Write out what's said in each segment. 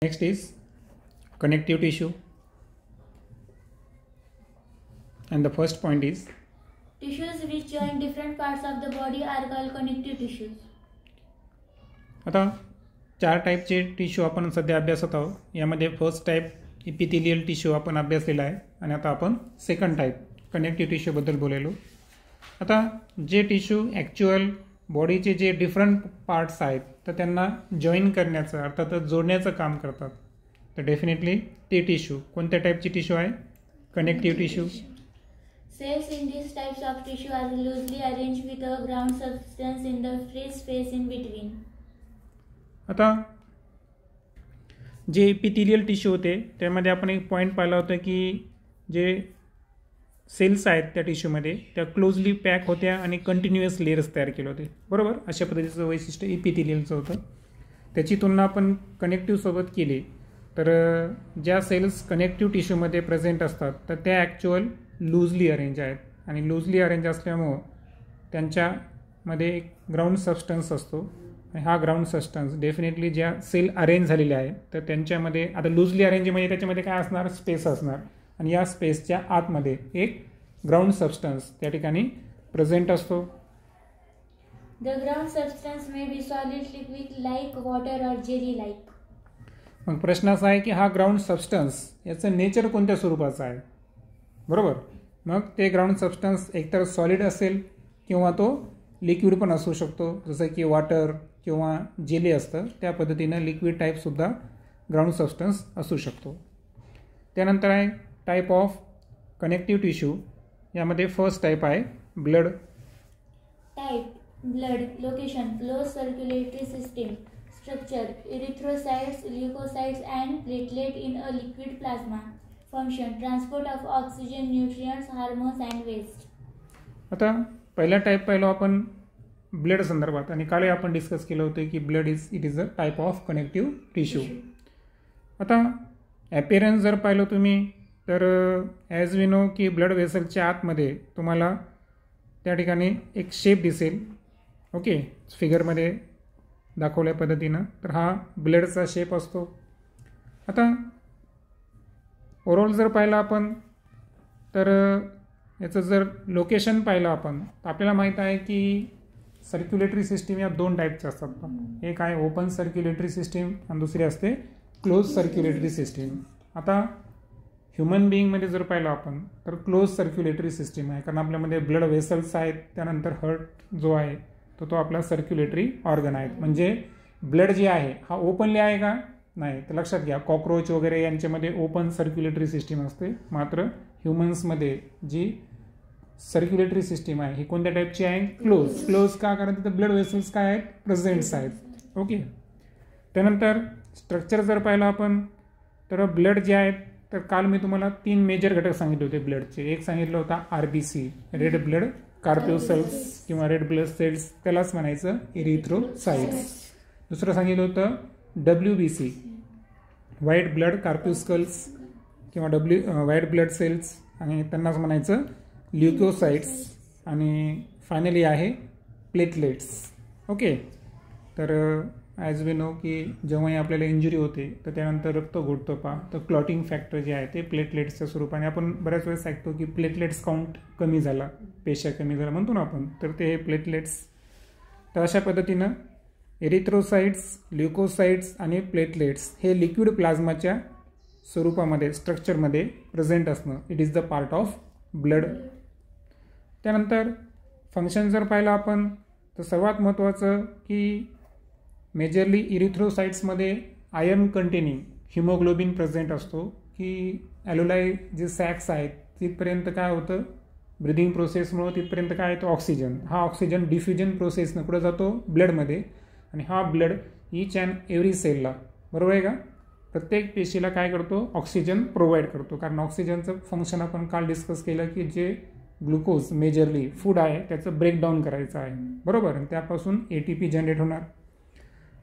Next is connective tissue, and the first point is tissues which join different parts of the body are called connective tissues. आता चार टाईपचे tissue आपण सध्या अभ्यासत आहोत. यामध्ये फर्स्ट टाईप इपिथेलियल टिश्यू आपण अभ्यासलेला आहे आणि आता आपण सेकंड टाईप कनेक्टिव्ह टिश्यूबद्दल बोलेलो. आता जे टिश्यू ॲक्च्युअल बॉडीचे जे डिफरंट पार्ट्स आहेत तर त्यांना जॉईन करण्याचं अर्थातच जोडण्याचं काम करतात. तर डेफिनेटली ते टिश्यू कोणत्या टाईपचे टिश्यू आहे? Connective tissue. Cells in these types of tissue are loosely arranged with a ground substance in the free space in between. आता जे इपिथेलियल टिश्यू होते त्यामध्ये आपण एक पॉईंट पाहिला होता की जे सेल्स आहेत त्या टिश्यूमध्ये त्या क्लोजली पॅक होत्या आणि कंटिन्युअस लेयर्स तयार केले होते. बरोबर, अशा पद्धतीचं वैशिष्ट्य इपिथेलियलचं होतं. त्याची तुलना आपण कनेक्टिव्हसोबत केली तर ज्या सेल्स कनेक्टिव्ह टिश्यूमध्ये प्रेझेंट असतात तर त्या ॲक्च्युअल लूजली अरेंज आहेत आणि लूजली अरेंज असल्यामुळं त्यांच्यामध्ये एक ग्राउंड सबस्टन्स असतो आणि हा ग्राउंड सबस्टन्स डेफिनेटली ज्या सेल अरेंज झालेल्या आहेत तर त्यांच्यामध्ये आता लूजली अरेंज म्हणजे त्याच्यामध्ये काय असणार? स्पेस असणार आणि या स्पेसच्या आतमध्ये एक ग्राउंड सबस्टन्स त्या ठिकाणी प्रेझेंट असतो. The ground substance may be solid, liquid like water or jelly like. मग प्रश्न असा आहे की हा ग्राउंड सबस्टन्स याचं नेचर कोणत्या स्वरूपाचं आहे? बरोबर, मग ते ग्राउंड सबस्टन्स एकतर सॉलिड असेल किंवा तो लिक्विड पण असू शकतो, जसं की वॉटर किंवा जेली असतं त्या पद्धतीनं लिक्विड टाईपसुद्धा ग्राउंड सबस्टन्स असू शकतो. त्यानंतर आहे टाईप ऑफ कनेक्टिव्ह टिश्यू. यामध्ये फर्स्ट टाईप आहे blood. Type blood, location, closed circulatory system, structure, erythrocytes, leukocytes and platelet in a liquid plasma, function, transport of oxygen, nutrients, hormones and waste. आता पहिला type पाहिलो आपण blood संदर्भात आणि काल आपण discuss केलं होतं की blood it is a type of connective tissue. आता ॲपिअरन्स जर पाहिलं तुम्ही तर ॲज वी नो की ब्लड वेसलच्या आतमध्ये तुम्हाला त्या ठिकाणी एक शेप दिसेल. ओके, फिगरमध्ये दाखवल्या पद्धतीनं तर हा ब्लडचा शेप असतो. आता ओव्हरऑल जर पाहिलं आपण तर याचं जर लोकेशन पाहिलं आपण तर आपल्याला माहीत आहे की सर्क्युलेटरी सिस्टीम या दोन टाईपच्या असतात. एक आहे ओपन सर्क्युलेटरी सिस्टीम आणि दुसरी असते क्लोज सर्क्युलेटरी सिस्टीम. आता ह्युमन बिईंगमध्ये जर पाहिलं आपण तर क्लोज सर्क्युलेटरी सिस्टीम आहे कारण आपल्यामध्ये ब्लड वेसल्स आहेत. त्यानंतर हार्ट जो आहे तो आपला सर्क्युलेटरी ऑर्गन आहे. म्हणजे ब्लड जे आहे हा ओपनली आहे का? नाही. तर लक्षात घ्या, कॉक्रोच वगैरे यांच्यामध्ये ओपन सर्क्युलेटरी सिस्टीम असते. मात्र ह्युमन्समध्ये जी सर्क्युलेटरी सिस्टीम आहे ही कोणत्या टाईपची आहे? क्लोज. क्लोज का? कारण तिथं ब्लड वेसल्स काय आहेत? प्रेझेंट्स आहेत. ओके, त्यानंतर स्ट्रक्चर जर पाहिलं आपण तर ब्लड जे आहेत तर काल मी तुम्हाला 3 मेजर घटक सांगितले होते ब्लडचे. एक सांगितलं होता RBC, रेड ब्लड कार्प्युसल्स किंवा रेड ब्लड सेल्स, त्यालाच म्हणायचं इरिथ्रोसाइट्स. दुसरं सांगितलं होतं WBC, व्हाईट ब्लड कार्प्युस्कल्स किंवा व्हाईट ब्लड सेल्स आणि त्यांनाच म्हणायचं ल्युकोसाइट्स. आणि फायनली आहे प्लेटलेट्स. ओके, तर ॲज वी नो की जेव्हाही आपल्याला इंजुरी होते तर त्यानंतर रक्त घोटतं तर क्लॉटिंग फॅक्टर जे आहे ते प्लेटलेट्सच्या स्वरूपाने आपण बऱ्याच वेळेस ऐकतो की प्लेटलेट्स काउंट कमी झाला, पेशा कमी झाला म्हणतो ना आपण, तर ते प्लेटलेट्स. तर अशा पद्धतीनं एरिथ्रोसाइट्स, ल्युकोसाइट्स आणि प्लेटलेट्स हे लिक्विड प्लाझ्माच्या स्वरूपामध्ये स्ट्रक्चरमध्ये प्रेझेंट असणं it is the part of blood. त्यानंतर फंक्शन जर पाहिलं आपण तर सर्वात महत्त्वाचं की मेजरली इरिथ्रोसाइट्समध्ये आयर्न कंटेनिंग हिमोग्लोबिन प्रेझेंट असतो. की ॲलोलाई जे सॅक्स आहेत तिथपर्यंत काय होतं? ब्रिदिंग प्रोसेसमुळं तिथपर्यंत काय येतो? ऑक्सिजन. हा ऑक्सिजन डिफ्युजन प्रोसेसनं कुठं जातो? ब्लडमध्ये. आणि हा ब्लड ईच अँड एव्हरी सेलला, बरोबर आहे का, प्रत्येक पेशीला काय करतो? ऑक्सिजन प्रोव्हाइड करतो. कारण ऑक्सिजनचं फंक्शन आपण काल डिस्कस केलं की जे ग्लुकोज मेजरली फूड आहे त्याचं ब्रेकडाऊन करायचं आहे, बरोबर, आणि त्यापासून ATP जनरेट होणार.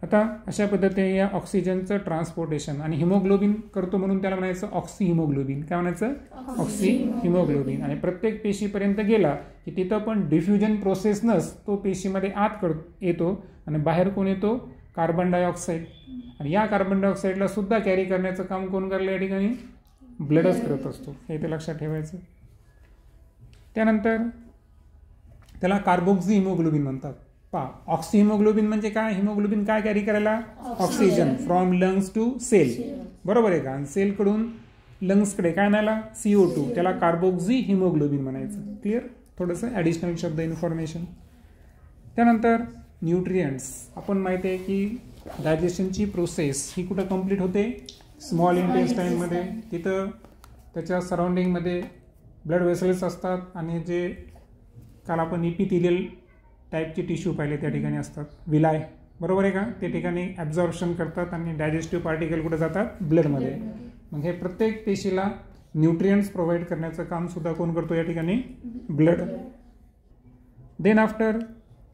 आता अशा पद्धतीने या ऑक्सिजनचं ट्रान्सपोर्टेशन आणि हिमोग्लोबिन करतो म्हणून त्याला म्हणायचं ऑक्सी हिमोग्लोबिन. काय म्हणायचं? Oxy haemoglobin. आणि प्रत्येक पेशीपर्यंत गेला की तिथं पण डिफ्युजन प्रोसेसनंच तो पेशीमध्ये आत येतो आणि बाहेर कोण येतो? कार्बन डायऑक्साईड, आणि या कार्बन डायऑक्साईडला सुद्धा कॅरी करण्याचं काम कोण करलं या ठिकाणी? ब्लडच करत असतो, हे ते लक्षात ठेवायचं. त्यानंतर त्याला कार्बोक्सी हिमोग्लोबिन म्हणतात. पहा, ऑक्सी हिमोग्लोबिन म्हणजे काय? हिमोग्लोबिन काय कॅरी करायला? Oxygen from lungs to cell, बरोबर आहे का? आणि सेलकडून लंग्सकडे काय आणायला? CO2, त्याला कार्बोक्सी हिमोग्लोबिन म्हणायचं. क्लिअर? थोडंसं ॲडिशनल शब्द इन्फॉर्मेशन. त्यानंतर न्यूट्रियंट्स. आपण माहिती आहे की डायजेशनची प्रोसेस ही कुठं कंप्लीट होते? स्मॉल इंटेस्टाईनमध्ये. तिथं त्याच्या सराउंडिंगमध्ये ब्लड वेसल्स असतात, आणि जे काल आपण इपिथिलियल टाईपचे टिश्यू पाहिले त्या ठिकाणी असतात, विलाय, बरोबर आहे का? ते ठिकाणी ॲब्झॉर्प्शन करतात आणि डायजेस्टिव्ह पार्टिकल कुठे जातात? ब्लडमध्ये. मग हे प्रत्येक पेशीला न्यूट्रियंट्स प्रोव्हाइड करण्याचं काम सुद्धा कोण करतो या ठिकाणी? ब्लड. देन आफ्टर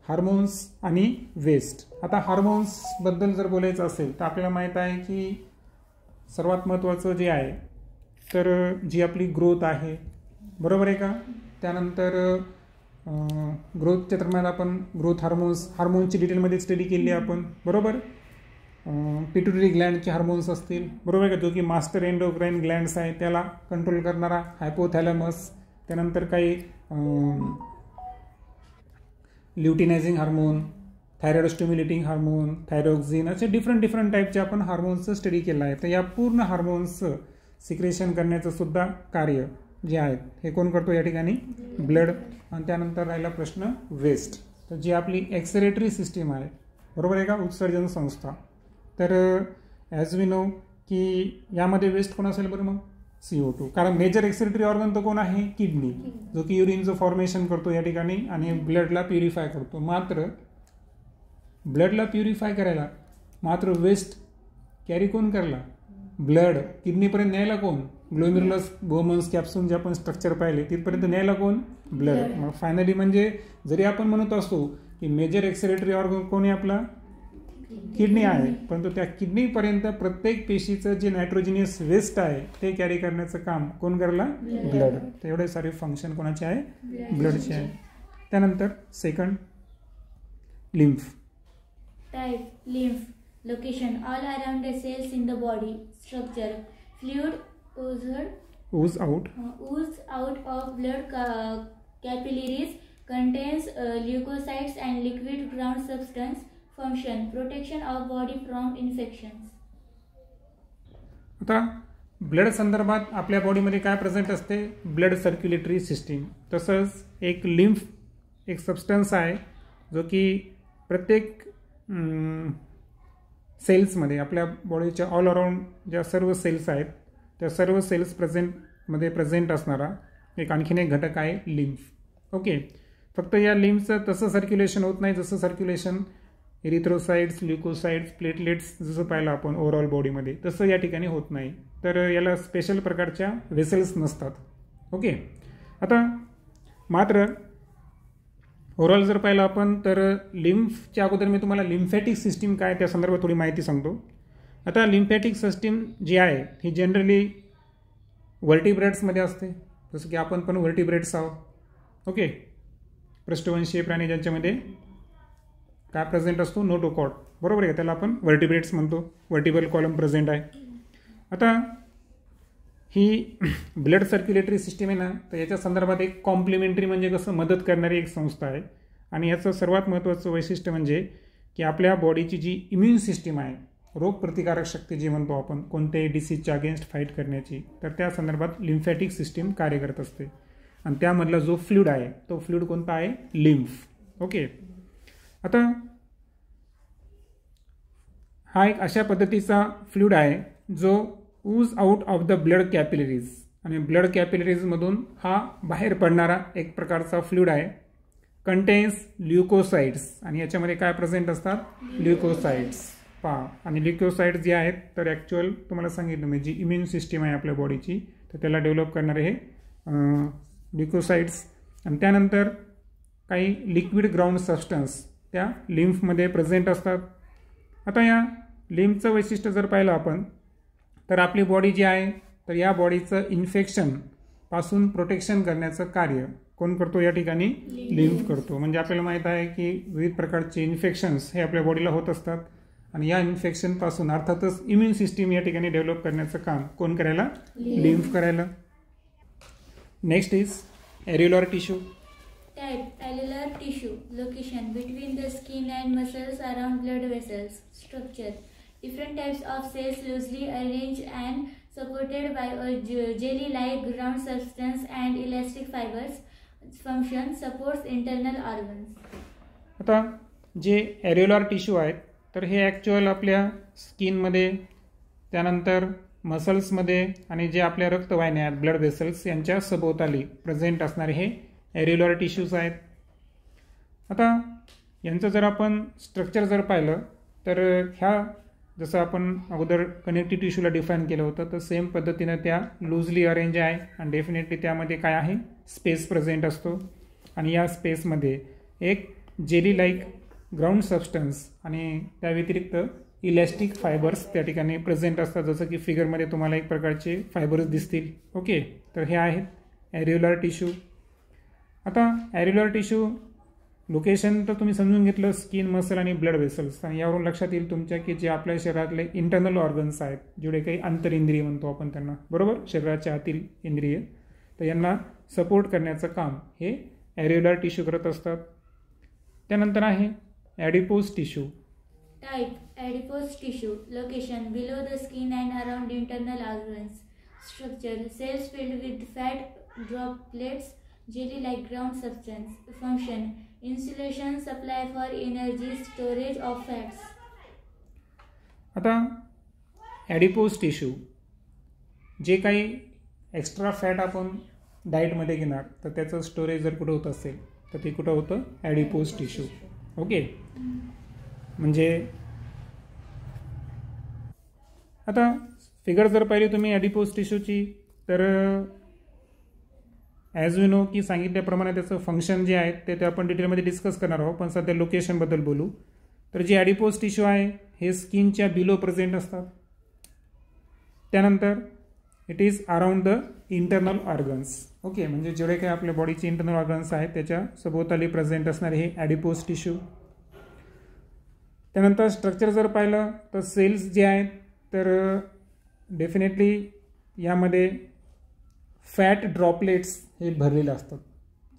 हार्मोन्स आणि वेस्ट. आता हार्मोन्सबद्दल जर बोलायचं असेल तर आपल्याला माहीत आहे की सर्वात महत्त्वाचं जे आहे तर जी आपली ग्रोथ आहे, बरोबर आहे का? त्यानंतर ग्रोथच्या दरम्यान आपण ग्रोथ हार्मोन्सची डिटेलमध्ये स्टडी केली आपण, बरोबर? पिट्युटरी ग्लँडचे हार्मोन्स असतील, बरोबर आहे का? जो की मास्टर एंडोक्राइन ग्लँड्स आहे त्याला कंट्रोल करणारा हायपोथॅलॅमस. त्यानंतर काही luteinising hormone, thyroid stimulating hormone, thyroxine, असे डिफरंट टाईपचे आपण हार्मोन्सचं स्टडी केलं आहे. तर या पूर्ण हार्मोन्सचं सिक्रेशन करण्याचं सुद्धा कार्य जे आहेत हे कोण करतो या ठिकाणी? ब्लड. आणि त्यानंतर राहिला प्रश्न वेस्ट. तर जी आपली एक्सक्रेटरी सिस्टीम आहे, बरोबर आहे का? उत्सर्जन संस्था. तर ॲज वी नो की यामध्ये वेस्ट कोण असेल बरं? मग CO2. कारण मेजर एक्सक्रेटरी ऑर्गन तर कोण आहे? किडनी, जो की युरिनचं फॉर्मेशन करतो या ठिकाणी आणि ब्लडला प्युरिफाय करतो. मात्र ब्लडला प्युरिफाय करायला मात्र वेस्ट कॅरी कोण करायला? ब्लड. किडनीपर्यंत न्यायला कोण? ग्लोमेरुलस बोमन्स कॅप्सूल जे आपण स्ट्रक्चर पाहिले तिथपर्यंत न्यायला कोण? ब्लड. मग फायनली म्हणजे जरी आपण म्हणत असतो की मेजर एक्सक्रेटरी ऑर्गन कोण आहे आपला? किडनी आहे, परंतु त्या किडनीपर्यंत प्रत्येक पेशीचं जे नायट्रोजिनियस वेस्ट आहे ते कॅरी करण्याचं काम कोण करायला? ब्लड. तर एवढे सारे फंक्शन कोणाचे आहे? ब्लडचे आहे. त्यानंतर second lymph. Type: lymph. Location: all around the cells in the body. Structure: fluid ooze out of blood capillaries. Contains leukocytes and liquid ground substance. Function: protection of body from infections. आता blood संदर्भात आपल्या बॉडीमध्ये काय present असते? Blood circulatory system. तसंच एक lymph एक substance आहे जो की प्रत्येक सेल्समध्ये आपल्या बॉडीच्या ऑल अराउंड ज्या सर्व सेल्स आहेत त्या सर्व सेल्स प्रेझेंट असणारा एक आणखीन एक घटक आहे लिम्फ. ओके. फक्त या लिम्फचं तसं सर्क्युलेशन होत नाही जसं सर्क्युलेशन इरिथ्रोसाइट्स, ल्युकोसाइट्स, प्लेटलेट्स जसं पाहिलं आपण ओव्हरऑल बॉडीमध्ये, तसं या ठिकाणी होत नाही. तर याला स्पेशल प्रकारच्या वेसल्स नसतात. ओके. आता मात्र ओव्हरऑल जर पाहिलं आपण तर लिम्फच्या अगोदर मी तुम्हाला लिम्फॅटिक सिस्टीम काय त्या संदर्भात थोडी माहिती सांगतो. आता लिम्फॅटिक सिस्टीम जी आहे ही जनरली व्हर्टिब्रेट्समध्ये असते, जसं की आपण पण व्हर्टिब्रेट्स आहोत. ओके. पृष्ठवंशीय प्राणी ज्यांच्यामध्ये काय प्रेझेंट असतो? नोटोकॉट, बरोबर आहे. त्याला आपण व्हर्टिब्रेट्स म्हणतो. व्हर्टिब्रल कॉलम प्रेझेंट आहे. आता ही ब्लड सर्क्युलेटरी सिस्टीम आहे ना, तर याच्या संदर्भात एक कॉम्प्लिमेंटरी म्हणजे कसं मदत करणारी एक संस्था आहे. आणि याचं सर्वात महत्त्वाचं वैशिष्ट्य म्हणजे की आपल्या बॉडीची जी इम्युन सिस्टीम आहे, रोगप्रतिकारक शक्ती जी म्हणतो आपण कोणत्याही डिसीजच्या अगेन्स्ट फाईट करण्याची, तर त्या संदर्भात लिम्फॅटिक सिस्टीम कार्य करत असते. आणि त्यामधला जो फ्लुइड आहे तो फ्लुइड कोणता आहे? लिम्फ. ओके. आता हा एक अशा पद्धतीचा फ्लुइड आहे जो ऊज out of the blood capillaries, आणि ब्लड कॅपिलरीजमधून हा बाहेर पडणारा एक प्रकारचा फ्लुइड आहे. कंटेन्स ल्युकोसाइट्स, आणि याच्यामध्ये काय प्रेझेंट असतात? ल्युकोसाइट्स. पहा, आणि ल्युकोसाइट्स जे आहेत तर ॲक्च्युअल तुम्हाला सांगितलं मी जी इम्युन सिस्टीम आहे आपल्या बॉडीची तर त्याला डेव्हलप करणारे हे ल्युकोसाइट्स. आणि त्यानंतर काही लिक्विड ग्राउंड सबस्टन्स त्या लिम्फमध्ये प्रेझेंट असतात. आता या लिम्फचं वैशिष्ट्य जर पाहिलं आपण तर आपली बॉडी जी आहे तर या बॉडीचं इन्फेक्शनपासून प्रोटेक्शन करण्याचं कार्य कोण करतो या ठिकाणी? लिम्फ करतो. म्हणजे आपल्याला माहीत आहे की विविध प्रकारचे इन्फेक्शन्स हे आपल्या बॉडीला होत असतात आणि या इन्फेक्शनपासून अर्थातच इम्युन सिस्टीम या ठिकाणी डेव्हलप करण्याचं काम कोण करायला? लिम्फ करायला. Next is areolar tissue. Type alveolar tissue. Location between the skin and muscles around blood vessels. Structure different types of cells loosely arranged and supported by a jelly-like ground substance and elastic fibers. Function supports internal organs. आता जे areolar tissue आहेत तर हे actual आपल्या स्किनमध्ये, त्यानंतर मसल्समध्ये आणि जे आपल्या रक्तवाहिन्या आहेत ब्लड वेसल्स यांच्या सभोवताली प्रेझेंट असणारे हे एरियुलर टिश्यूज आहेत. आता यांचं जर आपण स्ट्रक्चर जर पाहिलं तर ह्या जसं आपण अगोदर कनेक्टिव्ह टिश्यूला डिफाईन केलं होतं तर सेम पद्धतीनं त्या लूजली अरेंज आहे आणि डेफिनेटली त्यामध्ये काय आहे? स्पेस प्रेझेंट असतो आणि या स्पेसमध्ये एक जेली लाईक ग्राउंड सबस्टन्स आणि त्या व्यतिरिक्त इलॅस्टिक फायबर्स त्या ठिकाणी प्रेझेंट असतात, जसं की फिगरमध्ये तुम्हाला एक प्रकारचे फायबर्स दिसतील. ओके, तर हे आहेत एरियुलर टिश्यू. आता एरियुलर टिश्यू लोकेशन तर तुम्ही समजून घेतलं, स्किन, मसल आणि ब्लड वेसल्स. आणि यावरून लक्षात येईल तुमच्या की जे आपल्या शरीरातले इंटरनल ऑर्गन्स आहेत, जेवढे काही अंतरिंद्रिय म्हणतो आपण त्यांना, बरोबर, शरीराच्या आतील इंद्रिय, तर यांना सपोर्ट करण्याचं काम हे एरियुलर टिश्यू करत असतात. त्यानंतर आहे ॲडिपोज tissue. Type adipose tissue. Location below the skin and around internal organs. Structure cells filled with fat droplets, jelly-like ground substance. Function insulation, supply for energy, storage of fats. आता ॲडिपोज tissue जे काही extra fat आपण डाएटमध्ये घेणार तर त्याचं storage जर कुठं होत असेल तर ते कुठं होतं? ॲडिपोज टिश्यू. ओके, म्हणजे आता फिगर जर पाहिली तुम्ही ॲडिपोज टिश्यूची तर ॲज यू नो की सांगितल्याप्रमाणे त्याचं फंक्शन जे आहे ते आपण डिटेलमध्ये डिस्कस करणार आहोत, पण सध्या लोकेशनबद्दल बोलू. तर जे ॲडिपोज टिश्यू आहे हे स्किनच्या बिलो प्रेझेंट असतात. त्यानंतर it is around the internal organs. Okay, म्हणजे जेवढे काही आपल्या बॉडीचे इंटरनल ऑर्गन्स आहेत त्याच्या सभोवताली प्रेझेंट असणारे हे ॲडिपोज टिश्यू. त्यानंतर स्ट्रक्चर जर पाहिलं तर सेल्स जे आहेत तर डेफिनेटली यामध्ये फॅट ड्रॉपलेट्स हे भरलेले असतात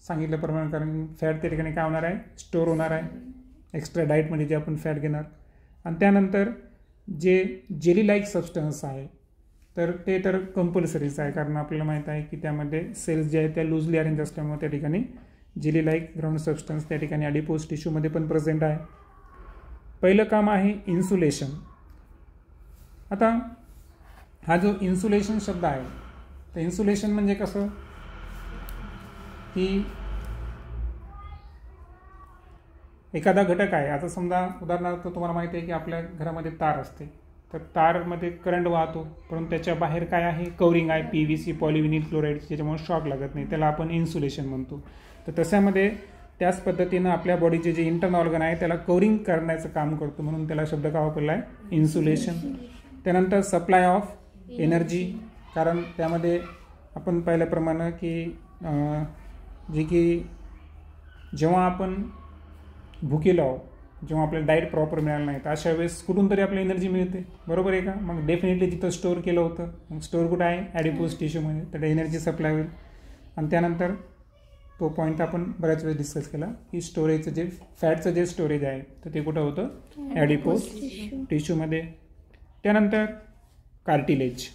सांगितल्याप्रमाणे, कारण फॅट त्या ठिकाणी काय होणार आहे? स्टोअर होणार आहे एक्स्ट्रा डाएटमध्ये जे आपण फॅट घेणार. आणि त्यानंतर जे जेली लाईक सबस्टन्स आहे तर ते तर कंपल्सरीच आहे, कारण आपल्याला माहीत आहे की त्यामध्ये सेल्स जे आहेत त्या लूजली अरेंज असल्यामुळे त्या ठिकाणी जेली लाईक ग्राउंड सबस्टन्स त्या ठिकाणी ॲडिपोज टिश्यूमध्ये पण प्रेझेंट आहे. पहिलं काम आहे इन्सुलेशन. आता हा जो इन्सुलेशन शब्द आहे तर इन्सुलेशन म्हणजे कसं की एखादा घटक आहे. आता समजा उदाहरणार्थ तुम्हाला माहिती आहे की आपल्या घरामध्ये तार असते, तर तारमध्ये करंट वाहतो, परंतु त्याच्या बाहेर काय आहे? कवरिंग आहे, PVC पॉलिव्हिनिल क्लोराईड, ज्याच्यामुळे शॉक लागत नाही, त्याला आपण इन्सुलेशन म्हणतो. तर तशामध्ये त्याच पद्धतीनं आपल्या बॉडीचे जे इंटर्नल ऑर्गन आहे त्याला कवरिंग करण्याचं काम करतो, म्हणून त्याला शब्द काय वापरला आहे? इन्सुलेशन. त्यानंतर सप्लाय ऑफ एनर्जी, कारण त्यामध्ये आपण पाहिल्याप्रमाणे की जे की जेव्हा आपण भुकेलो आहोत, जेव्हा आपल्याला डाएट प्रॉपर मिळालं नाही तर अशा वेळेस कुठून तरी आपल्याला एनर्जी मिळते, बरोबर आहे का? मग डेफिनेटली तिथं स्टोअर केलं होतं, मग स्टोअर कुठं आहे? ॲडिपोज टिश्यूमध्ये, तर एनर्जी सप्लाय होईल. आणि त्यानंतर तो पॉईंट आपण बऱ्याच वेळेस डिस्कस केला की स्टोरेजचं जे फॅटचं जे स्टोरेज आहे तर ते कुठं होतं? ॲडिपोज टिश्यूमध्ये. त्यानंतर cartilage.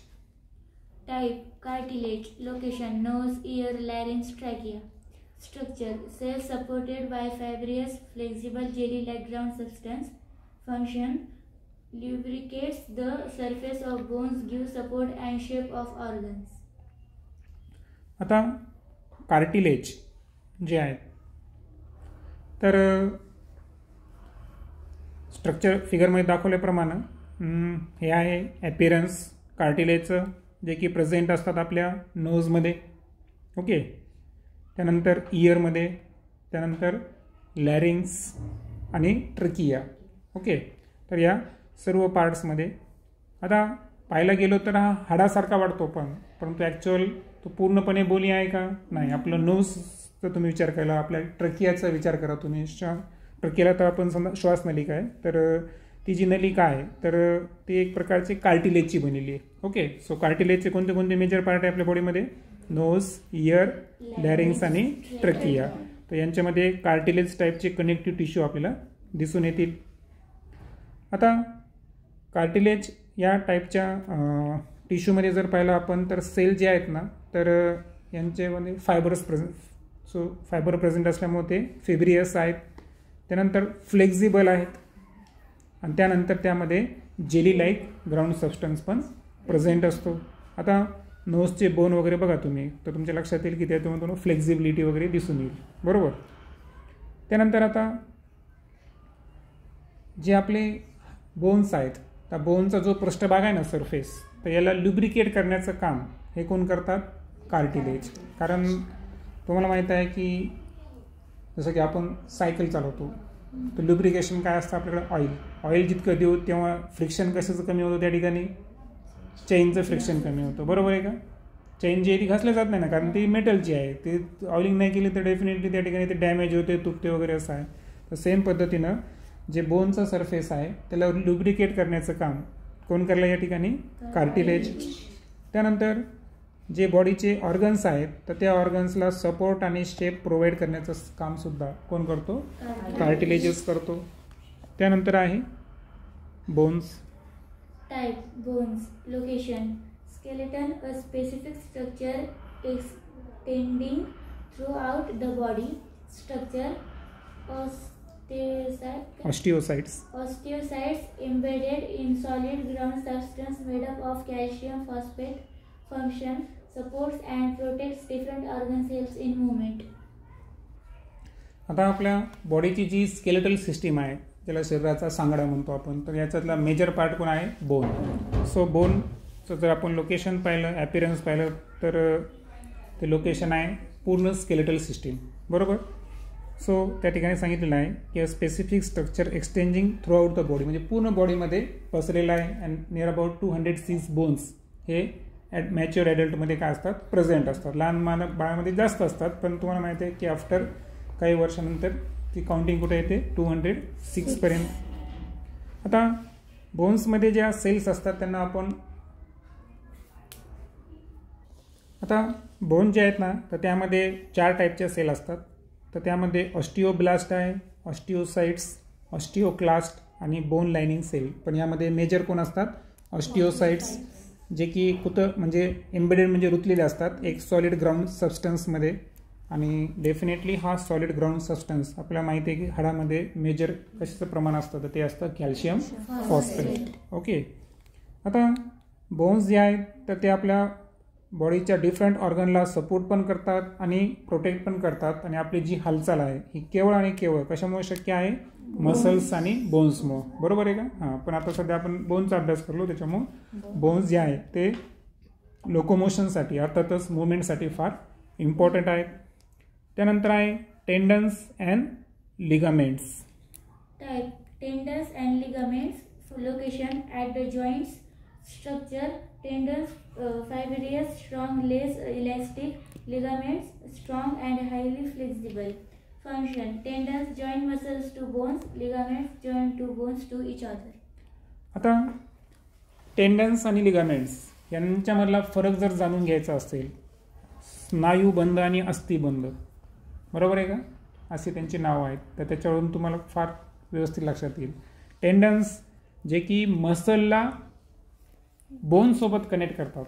Type cartilage. Location nose, ear, larynx, trachea. Structure cells supported by fibrous, flexible jelly-like ground substance. Function lubricates the surface of bones, gives support and shape of organs. आता कार्टिलेज जे आहे तर स्ट्रक्चर फिगरमध्ये दाखवल्याप्रमाणे हे आहे appearance कार्टिलेजचं, जे की present असतात आपल्या नोजमध्ये. ओके, त्यानंतर इयरमध्ये, त्यानंतर लॅरिंग्स आणि ट्रकिया. ओके, तर या सर्व पार्ट्समध्ये आता पाहायला गेलो तर हा हाडासारखा वाटतो, परंतु ॲक्च्युअल तो पूर्णपणे बोली आहे का? नाही. आपलं नोजचा तुम्ही विचार केला, आपल्या ट्रकियाचा विचार करा तुम्ही. ट्रकियाला तर आपण समजा श्वासनलिका आहे, तर ती जी नलिका आहे तर ती एक प्रकारची कार्टिलेजची बनलेली आहे. ओके, सो कार्टिलेजचे कोणते कोणते मेजर पार्ट आहे आपल्या बॉडीमध्ये? नोज, इयर, लॅरिंग्स आणि ट्रकिया. तर यांच्यामध्ये कार्टिलेज टाईपचे कनेक्टिव्ह टिश्यू आपल्याला दिसून येतील. आता कार्टिलेज या टाईपच्या टिश्यूमध्ये जर पाहिलं आपण तर सेल जे आहेत ना तर यांच्यामध्ये फायबर प्रेझेंट असल्यामुळे ते फिब्रियस आहेत. त्यानंतर फ्लेक्झिबल आहेत आणि त्यानंतर त्यामध्ये जेली लाईक ग्राउंड सबस्टन्स पण प्रेझेंट असतो. आता नोजचे बोन वगैरे बघा तुम्ही तर तुमच्या लक्षात येईल की त्यातून तुम्हाला फ्लेक्झिबिलिटी वगैरे दिसून येईल. बरोबर. त्यानंतर आता जे आपले बोन्स आहेत त्या बोनचा जो पृष्ठभाग आहे ना सरफेस तर याला ल्युब्रिकेट करण्याचं काम हे कोण करतात? कार्टिलेज. कारण तुम्हाला माहीत आहे की जसं की आपण सायकल चालवतो तर ल्युब्रिकेशन काय असतं आपल्याकडे? ऑइल जितकं देऊ तेव्हा फ्रिक्शन कशाचं कमी होतं त्या ठिकाणी? चेनचं फ्रिक्शन कमी होतं. बरोबर आहे का? चेन जी आहे ती घासल्या जात नाही ना कारण ती मेटलची आहे. ती ऑइलिंग नाही केली तर डेफिनेटली त्या ठिकाणी ते डॅमेज होते, तुटते वगैरे असं आहे. तर सेम पद्धतीनं जे बोनचं सरफेस आहे त्याला ल्युब्रिकेट करण्याचं काम कोण करलं या ठिकाणी? कार्टिलेज. त्यानंतर जे बॉडीचे ऑर्गन्स आहेत तर त्या ऑर्गन्सला सपोर्ट आणि शेप प्रोव्हाइड करण्याचं कामसुद्धा कोण करतो? कार्टिलेजच करतो. त्यानंतर आहे bones. Type bones. Location skeleton, a specific structure extending throughout the body. Structure osteocytes embedded in solid ground substance made up of calcium phosphate. Function supports and protects different organs, helps in movement. आता आपल्या बॉडीची जी skeletal system आहे त्याला शरीराचा सांगाडा म्हणतो आपण. तर याच्यातला मेजर पार्ट कोण आहे? बोन. सो बोनचं जर आपण लोकेशन पाहिलं, ॲपिरन्स पाहिलं तर ते लोकेशन आहे पूर्ण स्केलेटल सिस्टीम. बरोबर. सो त्या ठिकाणी सांगितलेलं आहे की specific structure extending throughout the body म्हणजे पूर्ण बॉडीमध्ये पसरलेलं आहे. अँड नियर अबाउट 206 बोन्स हे मॅच्युअर ॲडल्टमध्ये काय असतात? प्रेझेंट असतात. लहान बाळामध्ये जास्त असतात पण तुम्हाला माहिती आहे की आफ्टर काही वर्षानंतर ती काउंटिंग कुठे येते? 206 पर्यंत. आता बोन्समध्ये ज्या सेल्स असतात त्यांना आपण आता बोन जे आहेत ना तर त्यामध्ये 4 टाईपच्या सेल असतात. तर त्यामध्ये ऑस्टिओब्लास्ट आहे, ऑस्टिओसाइट्स, ऑस्टिओक्लास्ट आणि बोन लाइनिंग सेल. पण यामध्ये मेजर कोण असतात? ऑस्टिओसाइट्स, जे की कुठं म्हणजे एम्बेडेड म्हणजे रुतलेले असतात एक सॉलिड ग्राउंड सबस्टन्समध्ये. आणि डेफिनेटली हा सॉलिड ग्राउंड सबस्टन्स आपल्याला माहिती आहे की हाडामध्ये मेजर कशाचं प्रमाण असतं तर ते असतं कॅल्शियम फॉस्फेट. ओके. आता बोन्स जे आहेत तर ते आपल्या बॉडीच्या डिफरंट ऑर्गनला सपोर्ट पण करतात आणि प्रोटेक्ट पण करतात. आणि आपली जी हालचाल आहे ही केवळ आणि केवळ कशामुळे शक्य आहे? मसल्स आणि बोन्समुळे. बरोबर आहे का? हां. पण आता सध्या आपण बोनचा अभ्यास करलो त्याच्यामुळे बोन्स जे आहे ते लोकोमोशनसाठी अर्थातच मुवमेंटसाठी फार इम्पॉर्टंट आहेत. त्यानंतर आहे tendons and ligaments. Type tendons and ligaments. Location at the joints. Structure tendons fibrous, strong, less elastic. Ligaments strong and highly flexible. Function tendons join muscles to bones. Ligaments join two bones to each other. आता tendons आणि ligaments यांच्यामधला फरक जर जाणून घ्यायचा असेल, स्नायुबंध आणि अस्थिबंध, बरोबर आहे का? असे त्यांची नावं आहेत. तर त्याच्यावरून तुम्हाला फार व्यवस्थित लक्षात येईल. टेंडन्स जे की मसलला बोनसोबत कनेक्ट करतात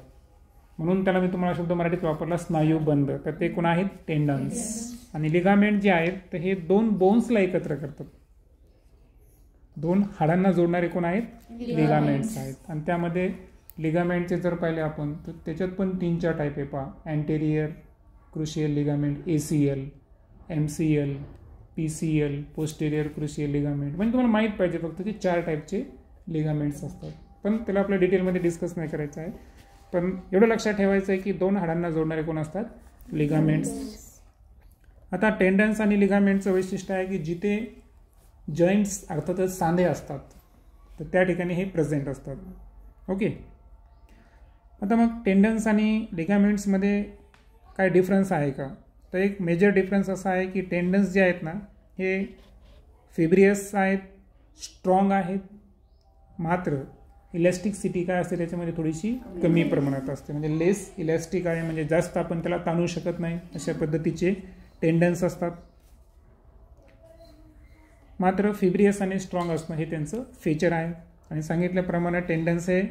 म्हणून त्याला मी तुम्हाला शब्द मराठीत वापरला स्नायुबंध. तर ते कोण आहेत? टेंडन्स. आणि लिगामेंट जे आहेत तर हे 2 बोन्सला एकत्र करतात. 2 हाडांना जोडणारे कोण आहेत? लिगामेंट्स आहेत. आणि त्यामध्ये लिगामेंटचे जर पाहिले आपण तर त्याच्यात पण 3-4 टाईप आहे पहा. Anterior crucial ligament, ACL, MCL, PCL, posterior crucial ligament. म्हणजे तुम्हाला माहीत पाहिजे फक्त की 4 टाईपचे लिगामेंट्स असतात. पण त्याला आपल्या डिटेलमध्ये डिस्कस नाही करायचं आहे. पण एवढं लक्षात ठेवायचं आहे की 2 हाडांना जोडणारे कोण असतात? लिगामेंट्स. आता टेंडन्स आणि लिगामेंटचं वैशिष्ट्य आहे की जिथे जॉईंट्स अर्थातच सांधे असतात तर त्या ठिकाणी हे प्रेझेंट असतात. ओके. आता मग टेंडन्स आणि लिगामेंट्समध्ये काय डिफरन्स आहे का? तर एक मेजर डिफरन्स असा आहे की टेंडन्स जे आहेत ना हे फिब्रियस आहेत, स्ट्रॉंग आहेत मात्र इलॅस्टिसिटी काय असते त्याच्यामध्ये थोडीशी कमी प्रमाणात असते, म्हणजे लेस इलॅस्टिक आहे, म्हणजे जास्त आपण त्याला ताणू शकत नाही अशा पद्धतीचे टेंडन्स असतात. मात्र फिब्रियस आणि स्ट्रॉंग असणं हे त्यांचं फीचर आहे. आणि सांगितल्याप्रमाणे टेंडन्स हे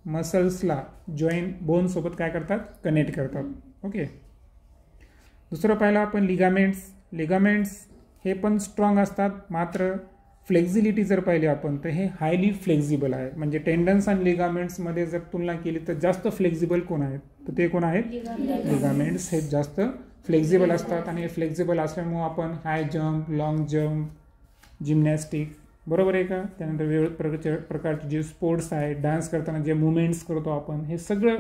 मसल्सला जॉईंट बोनसोबत काय करतात, कनेक्ट करतात. ओके. दुसरं पाहिलं आपण लिगामेंट्स हे पण स्ट्रॉंग असतात, मात्र फ्लेक्झिबिलिटी जर पाहिली आपण तर हे हायली फ्लेक्झिबल आहे. म्हणजे टेंडन्स आणि लिगामेंट्समध्ये जर तुलना केली तर जास्त फ्लेक्झिबल कोण आहेत, तर ते कोण आहेत, लिगामेंट्स हे जास्त फ्लेक्झिबल असतात. आणि फ्लेक्झिबल असल्यामुळे आपण हाय जंप, लॉंग जंप, जिम्नॅस्टिक, बरोबर आहे का, त्यानंतर वेगवेगळ्या प्रकारचे जे स्पोर्ट्स आहे, डान्स करताना जे मुवमेंट्स करतो आपण, हे सगळं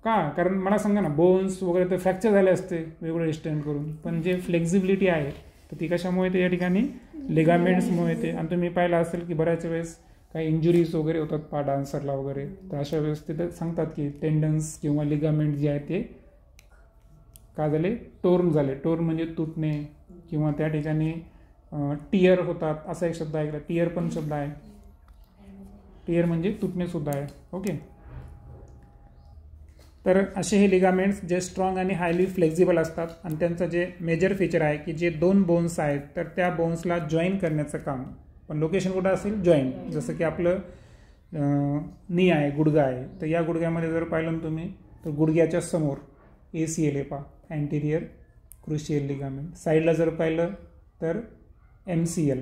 का, कारण मला सांगा ना, बोन्स वगैरे तर फ्रॅक्चर झाले असते वेगवेगळे एक्सटेंड करून, पण जे फ्लेक्झिबिलिटी आहे तर ती कशामुळे येते, या ठिकाणी लिगामेंट्समुळे येते. आणि तुम्ही पाहिलं असेल की बऱ्याच वेळेस काही इंजुरीज वगैरे होतात डान्सरला वगैरे, तर अशा वेळेस तिथे सांगतात की टेंडन्स किंवा लिगामेंट जे आहे ते काय झाले, टोर्न झाले. टोर्न म्हणजे तुटणे, किंवा त्या ठिकाणी टियर होतात, असा एक शब्द ऐकला, टियर पण शब्द आहे, टियर म्हणजे तुटणे सुद्धा आहे. ओके. तर असे हे लिगामेंट्स जे स्ट्रॉंग आणि हायली फ्लेक्झिबल असतात. आणि त्यांचं जे मेजर फीचर आहे की जे दोन बोन्स आहेत तर त्या बोन्सला जॉईन करण्याचं काम, पण लोकेशन कुठं असेल, जॉईन. जसं की आपलं नी आहे, गुडघा आहे, तर या गुडघ्यामध्ये जर पाहिलं ना तुम्ही तर गुडघ्याच्या समोर ACL आहे पहा, अँटिरियर क्रुशियल लिगामेंट. साईडला जर पाहिलं तर MCL,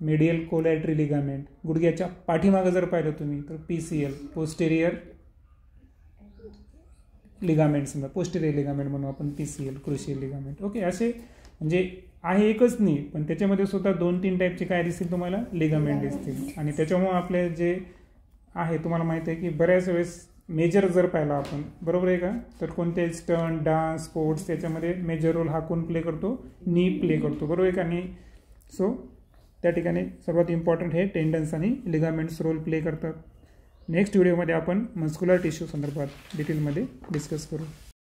मेडियल कोलॅटरी लिगामेंट. गुडघ्याच्या पाठीमागं जर पाहिलं तुम्ही तर PCL, पोस्टेरियर लिगामेंट, समजा पोस्टेरियर लिगामेंट म्हणून आपण PCL, क्रुशियल लिगामेंट. ओके. असे म्हणजे आहे एकच नाही, पण त्याच्यामध्ये सुद्धा 2-3 टाईपचे काय दिसतील तुम्हाला, लिगामेंट दिसतील. आणि त्याच्यामुळे आपले जे आहे तुम्हाला माहिती आहे की बऱ्याच वेळेस मेजर जर पाहिला आपण, बरोबर आहे का, तर कोणते स्टंट, डान्स, स्पोर्ट्स त्याच्यामध्ये मेजर रोल हा कोण प्ले करतो, नी प्ले करतो, बरोबर आहे का. आणि सो त्या ठिकाणी सर्वात इम्पॉर्टंट हे टेंडन्स आणि लिगामेंट्स रोल प्ले करतात. नेक्स्ट व्हिडिओमध्ये आपण मस्क्युलर टिश्यू संदर्भात डिटेलमध्ये डिस्कस करू.